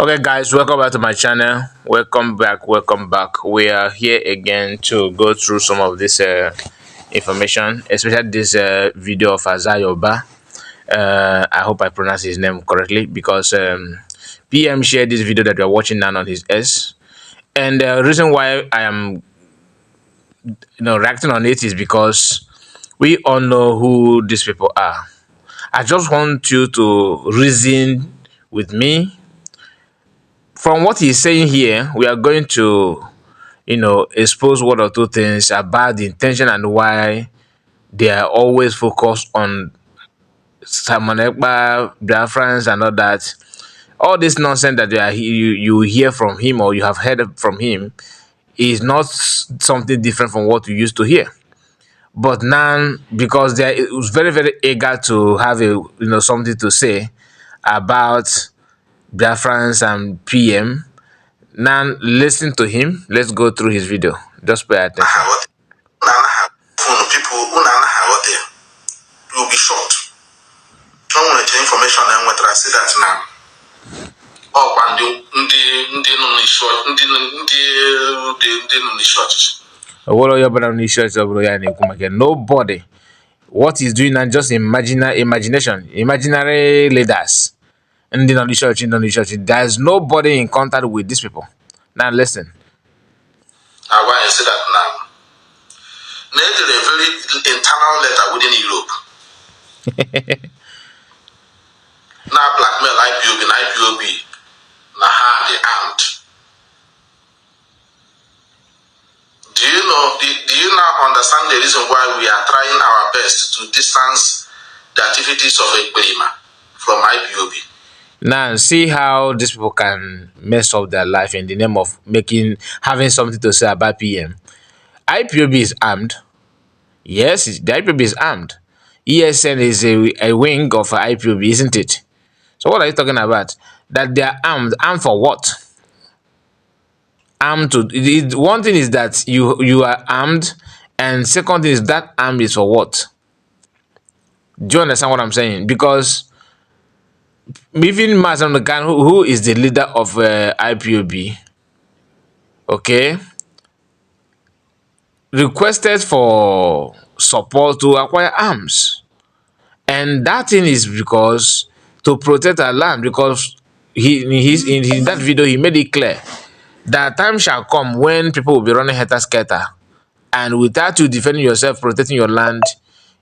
Okay, guys, welcome back to my channel. Welcome back. We are here again to go through some of this information, especially this video of Azayoba. I hope I pronounce his name correctly because PM shared this video that we are watching now on his S. And the reason why I am reacting on it is because we all know who these people are. I just want you to reason with me. From what he's saying here, we are going to expose one or two things about the intention and why they are always focused on Simon Ekpa, Biafrans, and all that. All this nonsense that you hear from him or you have heard from him is not something different from what you used to hear. But now, because they was very, very eager to have something to say about Biafrans and PM. Now, listen to him. Let's go through his video. Just pay attention. People you'll be shocked. I want to information and what I say that now. Oh, and Nobody. What he's doing now just imaginary leaders. In the church, there's nobody in contact with these people. Now listen. I want to say that now. There's a very internal letter within Europe. Now blackmail IPOB, now how they armed. Do you now understand the reason why we are trying our best to distance the activities of Ekpa from IPOB? Now see how these people can mess up their life in the name of having something to say about PM. IPOB is armed. Yes, the IPOB is armed. ESN is a wing of IPOB, isn't it? So what are you talking about? That they are armed. Armed for what? Armed to one thing is that you are armed, and second thing is that armed is for what? Do you understand what I'm saying? Because even Mazam Khan, who is the leader of IPOB, okay, requested for support to acquire arms, and that thing is because to protect our land. Because in that video he made it clear that time shall come when people will be running helter-skelter, and without you defending yourself, protecting your land,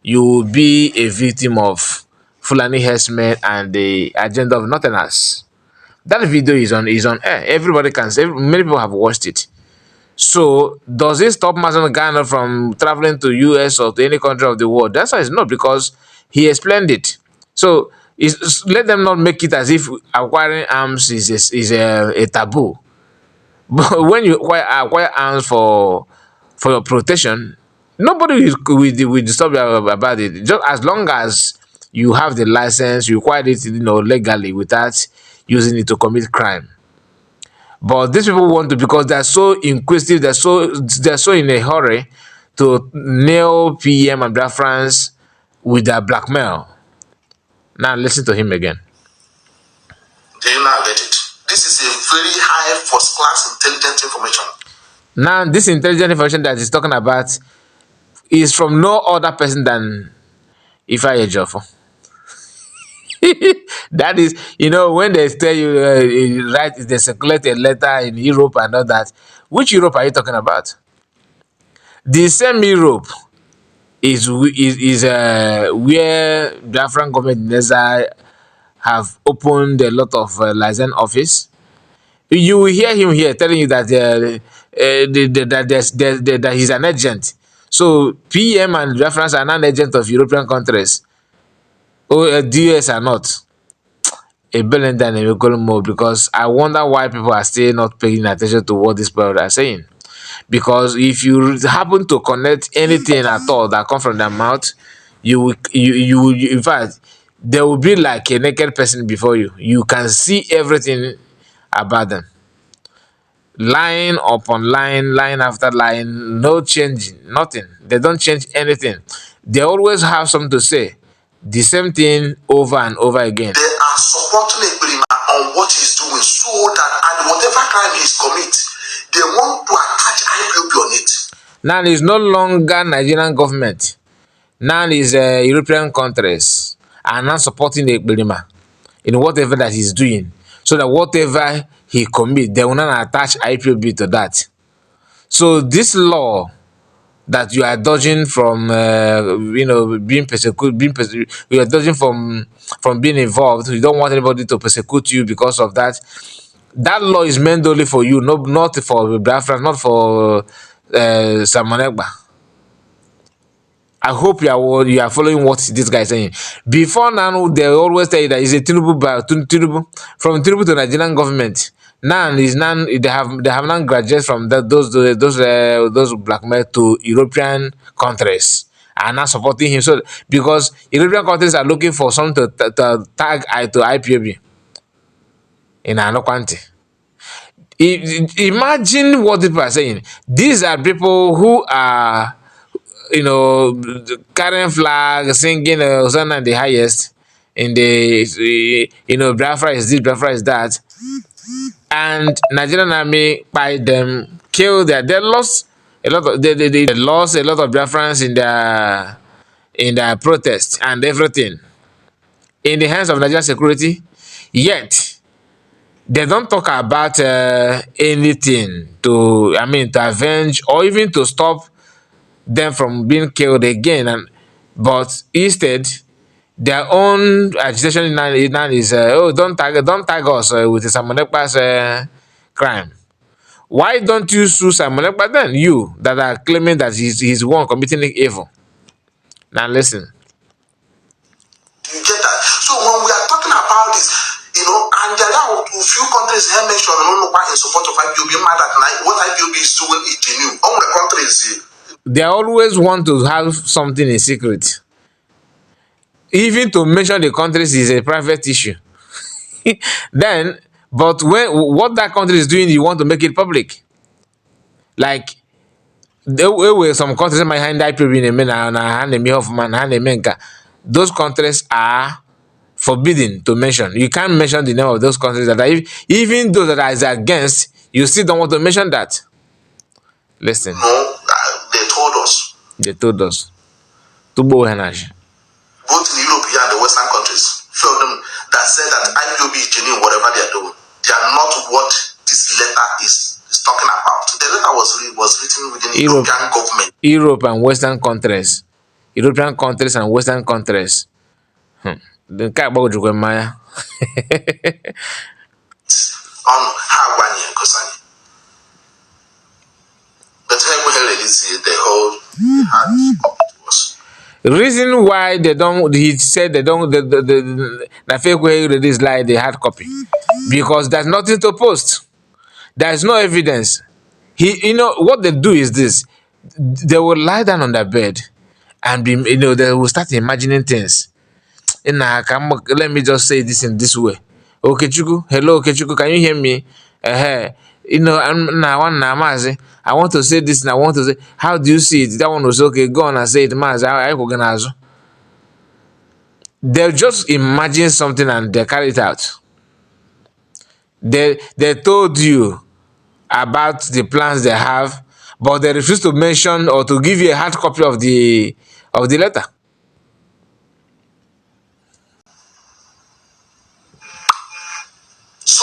you will be a victim of Fulani herdsmen and the agenda of Northerners. That video is on air. Everybody can say. Many people have watched it. So does it stop Mazen Ghana from traveling to US or to any country of the world? That's why it's not, because he explained it. So let them not make it as if acquiring arms is a taboo. But when you acquire arms for your protection, nobody will disturb you about it. Just as long as you have the license, you acquired it, legally without using it to commit crime. But these people want to, because they're so inquisitive, they're so in a hurry to nail PM and Biafrans with their blackmail. Now listen to him again. Do you now get it? This is a very high first-class intelligent information. Now, this intelligent information that he's talking about is from no other person than Ifa Ejiofor. That is, when they tell you, they circulate a letter in Europe and all that. Which Europe are you talking about? The same Europe is where Biafran government in Neza have opened a lot of license office. You will hear him here telling you that that he's an agent. So PM and Biafrans are not agent of European countries. DS are not. A billion than a more, because I wonder why people are still not paying attention to what these people are saying. Because if you happen to connect anything at all that comes from their mouth, you in fact, there will be like a naked person before you. You can see everything about them. Line upon line, line after line, no changing, nothing. They don't change anything. They always have something to say. The same thing over and over again. They are supporting Ekpa on what he's doing, so that and whatever crime he's commit, they want to attach IPOB on it. Now it's no longer Nigerian government. Now it's European countries are now supporting the Ekpa in whatever that he's doing, so that whatever he commit, they will not attach IPOB to that. So this law that you are dodging from, being persecuted, you are dodging from being involved. You don't want anybody to persecute you because of that. That law is meant only for you, not for Biafra, not for Simon Ekpa. I hope you are following what this guy is saying. Before now, they always tell you that it's a Tinubu from Tinubu to Nigerian government. Now is now they have now graduated from those blackmail to European countries and now supporting him. So because European countries are looking for something to tag to IPOB in another country. Imagine what people are saying. These are people who are, carrying flag, singing Hosanna the highest in the, Biafra is this, Biafra is that. And Nigerian army by them killed they lost a lot of they lost a lot of Biafrans in their protest and everything in the hands of Nigerian security. Yet they don't talk about anything to avenge or even to stop them from being killed again, but instead their own agitation now is don't tag us with Simon Ekpa's crime. Why don't you sue Simon Ekpa then? You that are claiming that he's one committing evil. Now listen. You get that? So when we are talking about this, and there are a few countries here mentioned in support of IPOB, that what IPOB is doing is genuine. All the countries. They always want to have something in secret. Even to mention the countries is a private issue. Then, but what that country is doing, you want to make it public. Like, there were some countries behind IPOB in those countries are forbidden to mention. You can't mention the name of those countries that are, even those that are against, you still don't want to mention that. Listen. No, they told us. They told us. Both in Europe and the Western countries, few of them that said that IPOB is genuine, whatever they are doing. They are not what this letter is talking about. The letter was written within the European government. Europe and Western countries. European countries and Western countries. The cat about Maya. On how but the whole was. The reason why they don't, he said they don't, the fake way release like the hard copy, because there's nothing to post. There's no evidence. What they do is this: they will lie down on their bed, and they will start imagining things. Let me just say this in this way. Okechukwu, hello Okechukwu, can you hear me? I want to say this and I want to say, how do you see it? That one was okay, go on and say it, Mazi. They'll just imagine something and they carry it out. They told you about the plans they have, but they refuse to mention or to give you a hard copy of the letter. So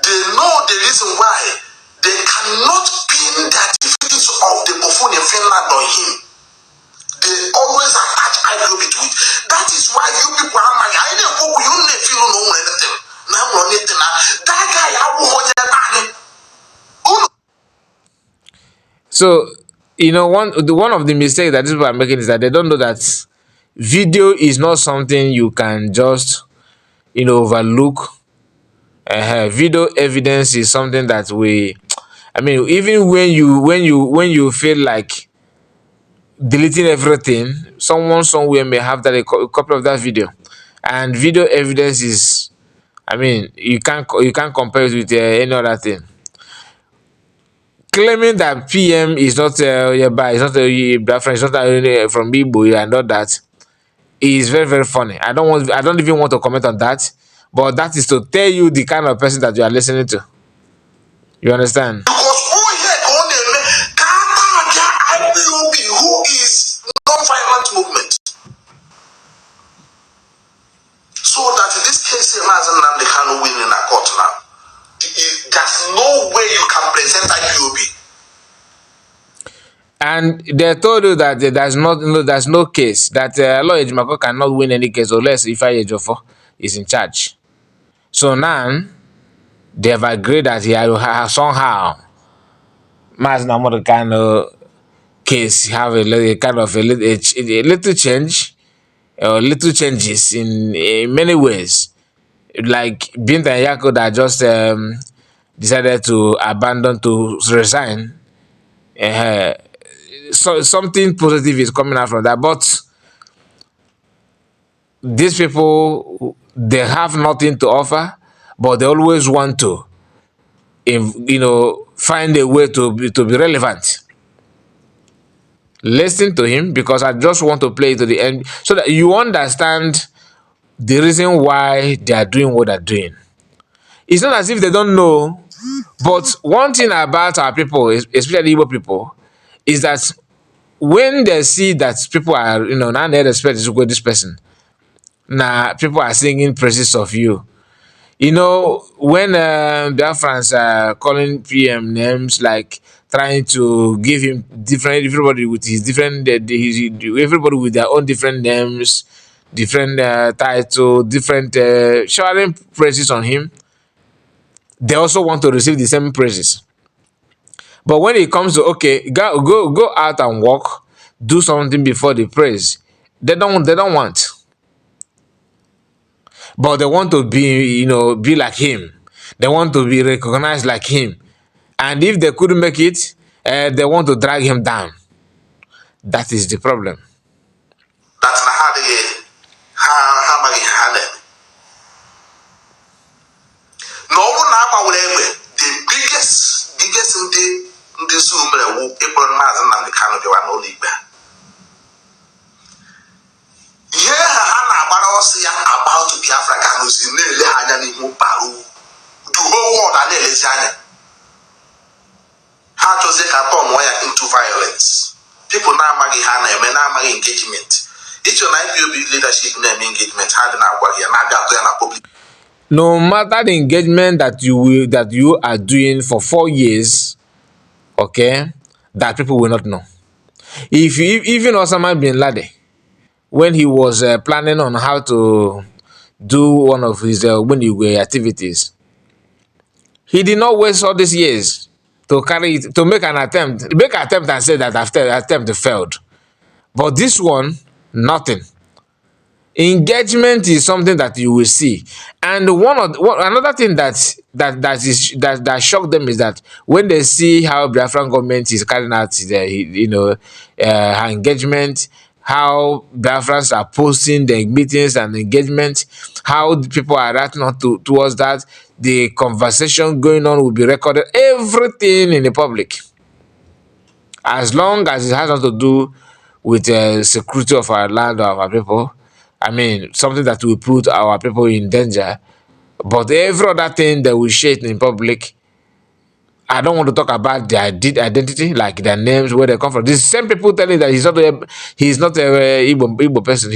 they know the reason why they cannot pin the activities of the buffoon in Finland on him. They always attach IPOB to it. That is why you people are mad. I didn't go, you don't feel no anything. Now anything. That guy, I won't want. So one of the mistakes that these people are making is that they don't know that video is not something you can just overlook. Video evidence is something that even when you feel like deleting everything, someone somewhere may have that a copy of that video, and video evidence is, you can't compare it with any other thing. Claiming that PM is not it's not Biafran, it's not from Igbo and all that is very, very funny. I don't even want to comment on that. but that is to tell you the kind of person that you are listening to. You understand? Because who here can IPOB, who is non-violent movement, so that in this case, they can win in a court now. There's no way you can present IPOB. And they told you that there's no case that Lawyer Ejimako cannot win any case unless Ifeanyi Ejiofor is in charge. So now they have agreed that he has somehow Mazi Namodu kind of case have a little change or little changes in many ways. Like Binta Nyako that just decided to abandon, to resign. So something positive is coming out from that. But these people, they have nothing to offer, but they always want to, find a way to be relevant. Listen to him, because I just want to play it to the end so that you understand the reason why they are doing what they're doing. It's not as if they don't know, but one thing about our people, especially Igbo people, is that when they see that people are, now they expect to go this person, now people are singing praises of you. When Biafrans are calling PM names, like trying to give him everybody with his different, everybody with their own different names, different title, different showering praises on him, they also want to receive the same praises. But when it comes to, okay, go out and walk, do something before the praise, they don't want. But they want to be like him. They want to be recognized like him. And if they couldn't make it, they want to drag him down. That is the problem. That's not how they no one the biggest in the Zoom will April Maz and the Canada one only. Yeah, Hannah about to be African who's in the Hanani Muparu. The whole world and Elizania. How does they come wire into violence? People now marry Hannah and now marry engagement. It's your IPOB leadership name engagement, how do now work here, now public. No matter the engagement that you are doing for 4 years, okay, that people will not know. If you even Osama bin Laden, when he was planning on how to do one of his activities, he did not waste all these years to make an attempt, and say that after attempt failed. But this one, nothing. Engagement is something that you will see, and another thing that shocked them is that when they see how Biafran government is carrying out her engagement, how Biafrans are posting their meetings and engagement, how the people are acting towards that, the conversation going on will be recorded, everything in the public, as long as it has nothing to do with the security of our land or our people. I mean, something that will put our people in danger. But every other thing that we share in public, I don't want to talk about their identity, like their names, where they come from. These same people telling that he's not a Igbo person.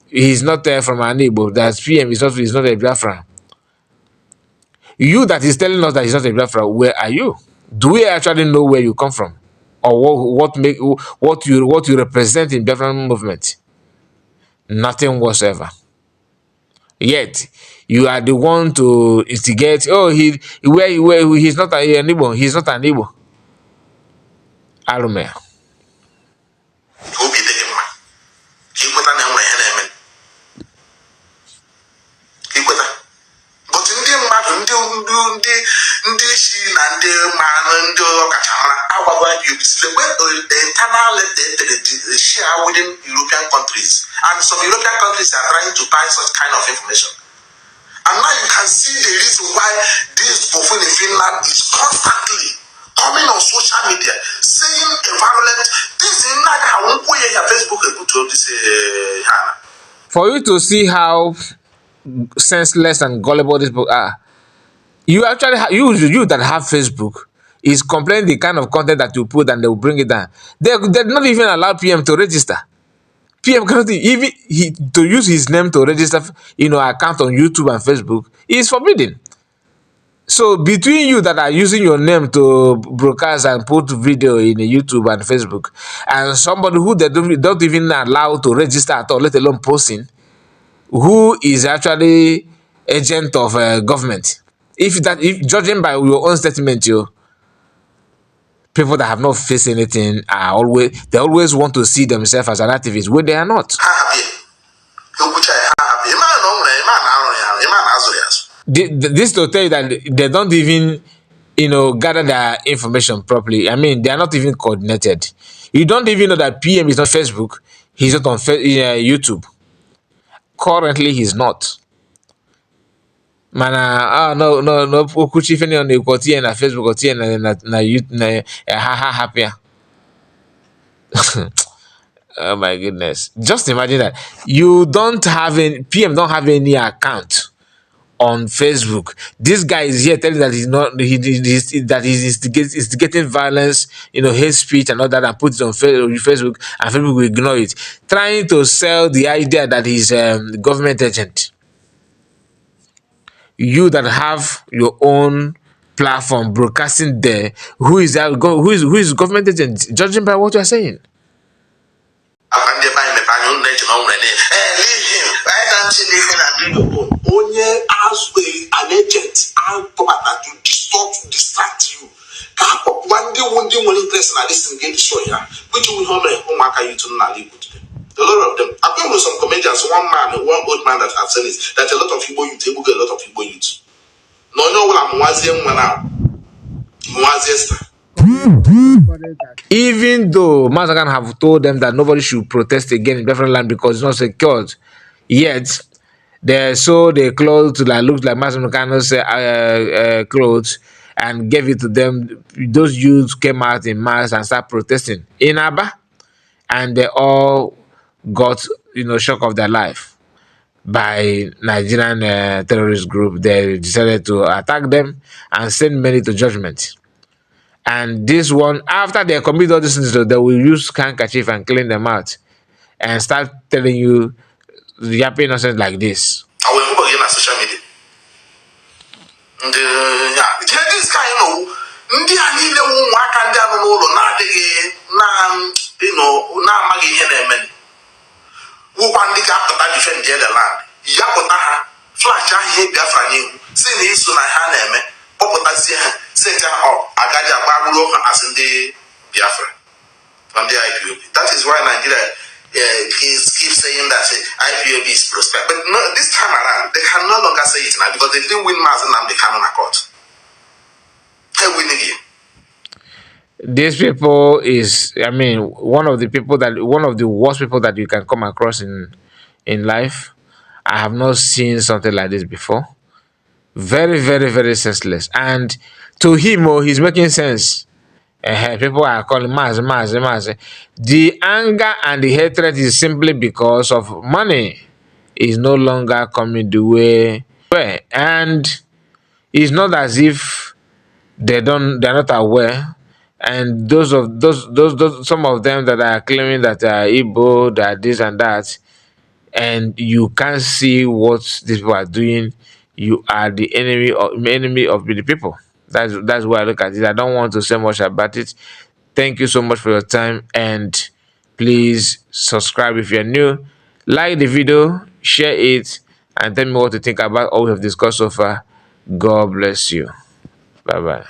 He's not from an Igbo. That's PM. He's not a Biafran. You that is telling us that he's not a Biafran, where are you? Do we actually know where you come from, or what you represent in Biafran movement? Nothing whatsoever. Yet you are the one to instigate. Oh, he's not an Igbo. He's not an Igbo. Alume. Ndị isi na ndị ndị ọkachamara agwagwa the internal share within European countries, and some European countries are trying to buy such kind of information. And now you can see the reason why this Bofun in Finland is constantly coming on social media saying a violent this is not how we Facebook put this For you to see how senseless and gullible these people are. You actually you that have Facebook is complaining the kind of content that you put and they will bring it down. They not even allow PM to register. PM cannot even to use his name to register, account on YouTube and Facebook is forbidden. So between you that are using your name to broadcast and put video in YouTube and Facebook, and somebody who they don't even allow to register at all, let alone posting, who is actually agent of government. If judging by your own statement, people that have not faced anything they always want to see themselves as an activist when they are not. This to tell you that they don't even gather their information properly. I mean, they are not even coordinated. You don't even know that PM is not Facebook, he's not on YouTube. Currently he's not. Mana no okuchi feni on the tie na Facebook or tie na YouTube na happy. Oh my goodness. Just imagine that you don't have any PM don't have any account on Facebook. This guy is here telling that he's not that he's instigating violence, hate speech and all that, and put it on Facebook, and Facebook will ignore it, trying to sell the idea that he's government agent. You that have your own platform broadcasting there, who is government agent, judging by what you are saying? Leave him. Why can't you leave him and do your own? Only as an agent, I'll to distort, to distract you. One day, one interest in this thing get destroyed. Which will home you to not live with them. A lot of them. I've been with some comedians, one old man that have said this, that a lot of people youth, able get a lot of people youth. No, I'm Wazian one now. Even though Mazagan have told them that nobody should protest again in different land because it's not secured, yet they sold their clothes that looked like Mazamukano's clothes and gave it to them. Those youths came out in mass and started protesting in Aba, and they all got shock of their life by Nigerian terrorist group. They decided to attack them and send many to judgment. And this one, after they commit all these things, they will use handkerchief and clean them out and start telling you yapping nonsense like this. I will move again on social media. This guy, ndị a niile ụmụaka ndị anọ n'ụlọ na-adịghị na amaghị ihe na-eme wụkwa ndị ga-apụta defend the land ya pụta ha flash ahụ ihe Biafra n'ihu si na iso na ha na-eme kpọpụtazie ha set ha up agaghị agbagburu ha asị ndị Biafra from the IPOB. That is why Nigeria keeps saying that IPOB is prosper. But no, this time around, they can no longer say it now because they didn't win Mazi Nnamdi Kanu na court. They're winning again. These people is, I mean, one of the worst people that you can come across in life. I have not seen something like this before. Very, very, very senseless. And to him, he's making sense. People are calling Mazi. The anger and the hatred is simply because of money is no longer coming the way. And it's not as if they're not aware. And those some of them that are claiming that they are Igbo, that this and that, and you can't see what these people are doing, you are the enemy of the people. That's why I look at it. I don't want to say much about it. Thank you so much for your time, and please subscribe if you're new. Like the video, share it, and tell me what to think about all we have discussed so far. God bless you. Bye bye.